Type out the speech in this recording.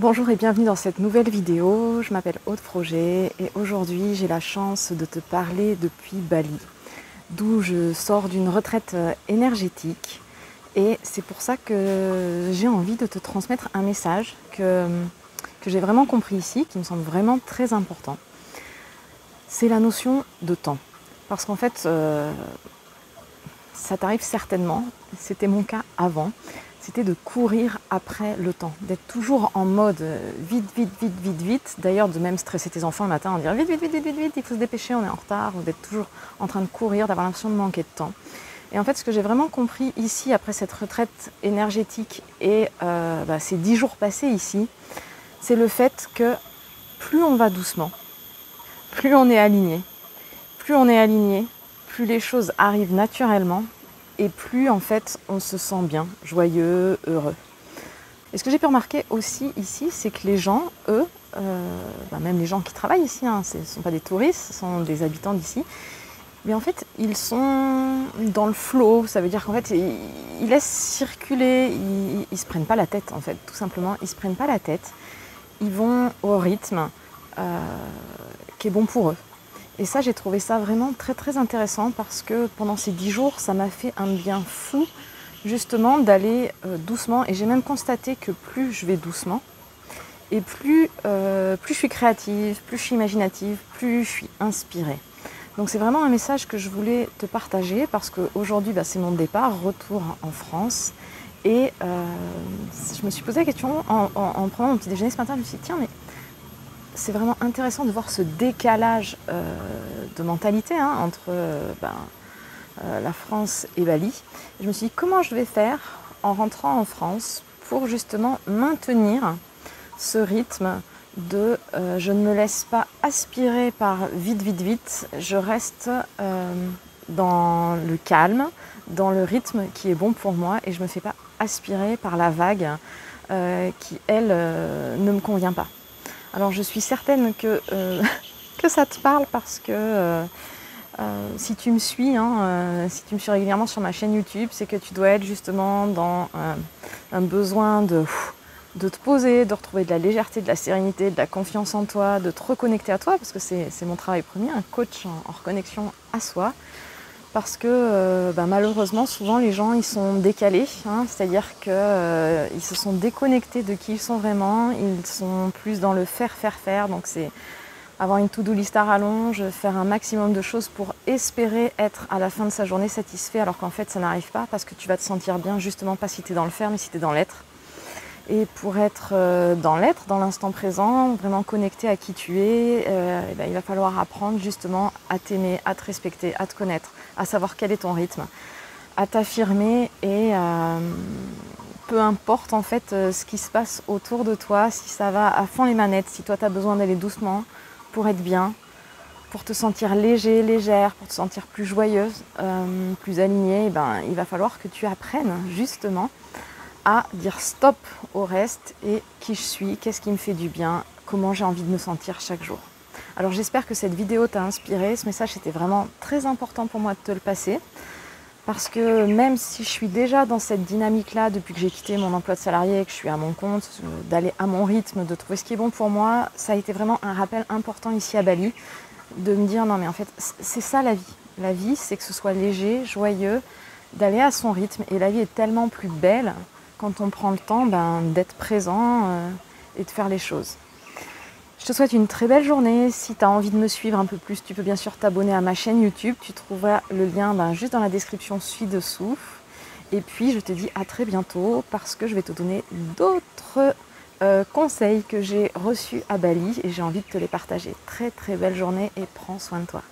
Bonjour et bienvenue dans cette nouvelle vidéo. Je m'appelle Aude Froger et aujourd'hui j'ai la chance de te parler depuis Bali, d'où je sors d'une retraite énergétique et c'est pour ça que j'ai envie de te transmettre un message que j'ai vraiment compris ici, qui me semble vraiment très important. C'est la notion de temps. Parce qu'en fait, ça t'arrive certainement, c'était mon cas avant, c'était de courir après le temps, d'être toujours en mode vite, vite, vite, vite, vite. D'ailleurs, de même stresser tes enfants le matin en disant vite, vite, vite, vite, vite, vite, il faut se dépêcher, on est en retard, ou d'être toujours en train de courir, d'avoir l'impression de manquer de temps. Et en fait, ce que j'ai vraiment compris ici, après cette retraite énergétique et ces 10 jours passés ici, c'est le fait que plus on va doucement, plus on est aligné, plus les choses arrivent naturellement et plus en fait on se sent bien, joyeux, heureux. Et ce que j'ai pu remarquer aussi ici, c'est que les gens, eux, même les gens qui travaillent ici, ce ne sont pas des touristes, ce sont des habitants d'ici, mais en fait ils sont dans le flow, ça veut dire qu'en fait ils laissent circuler, ils ne se prennent pas la tête en fait, tout simplement, ils ne se prennent pas la tête, ils vont au rythme qui est bon pour eux. Et ça, j'ai trouvé ça vraiment très très intéressant parce que pendant ces 10 jours, ça m'a fait un bien fou justement d'aller doucement. Et j'ai même constaté que plus je vais doucement et plus je suis créative, plus je suis imaginative, plus je suis inspirée. Donc c'est vraiment un message que je voulais te partager parce qu'aujourd'hui, c'est mon départ, retour en France. Et je me suis posé la question en prenant mon petit déjeuner ce matin, je me suis dit tiens mais c'est vraiment intéressant de voir ce décalage de mentalité entre la France et Bali. Et je me suis dit comment je vais faire en rentrant en France pour justement maintenir ce rythme de je ne me laisse pas aspirer par vite, vite, vite. Je reste dans le calme, dans le rythme qui est bon pour moi et je ne me fais pas aspirer par la vague qui, elle, ne me convient pas. Alors je suis certaine que ça te parle parce que si tu me suis, si tu me suis régulièrement sur ma chaîne YouTube, c'est que tu dois être justement dans un besoin de te poser, de retrouver de la légèreté, de la sérénité, de la confiance en toi, de te reconnecter à toi, parce que c'est mon travail premier, un coach en reconnexion à soi. Parce que malheureusement, souvent les gens ils sont décalés, c'est-à-dire qu'ils se sont déconnectés de qui ils sont vraiment, ils sont plus dans le faire, donc c'est avoir une to-do list à rallonge, faire un maximum de choses pour espérer être à la fin de sa journée satisfait, alors qu'en fait ça n'arrive pas parce que tu vas te sentir bien justement pas si tu es dans le faire mais si tu es dans l'être. Et pour être dans l'être, dans l'instant présent, vraiment connecté à qui tu es, il va falloir apprendre justement à t'aimer, à te respecter, à te connaître, à savoir quel est ton rythme, à t'affirmer et peu importe en fait ce qui se passe autour de toi, si ça va à fond les manettes, si toi tu as besoin d'aller doucement pour être bien, pour te sentir léger, légère, pour te sentir plus joyeuse, plus alignée, il va falloir que tu apprennes justement à dire stop au reste et qui je suis, qu'est-ce qui me fait du bien, comment j'ai envie de me sentir chaque jour. Alors j'espère que cette vidéo t'a inspiré, ce message était vraiment très important pour moi de te le passer parce que même si je suis déjà dans cette dynamique-là depuis que j'ai quitté mon emploi de salarié, que je suis à mon compte, d'aller à mon rythme, de trouver ce qui est bon pour moi, ça a été vraiment un rappel important ici à Bali de me dire non mais en fait c'est ça la vie. La vie c'est que ce soit léger, joyeux, d'aller à son rythme et la vie est tellement plus belle quand on prend le temps d'être présent et de faire les choses. Je te souhaite une très belle journée. Si tu as envie de me suivre un peu plus, tu peux bien sûr t'abonner à ma chaîne YouTube. Tu trouveras le lien juste dans la description ci-dessous. Et puis je te dis à très bientôt parce que je vais te donner d'autres conseils que j'ai reçus à Bali et j'ai envie de te les partager. Très très belle journée et prends soin de toi.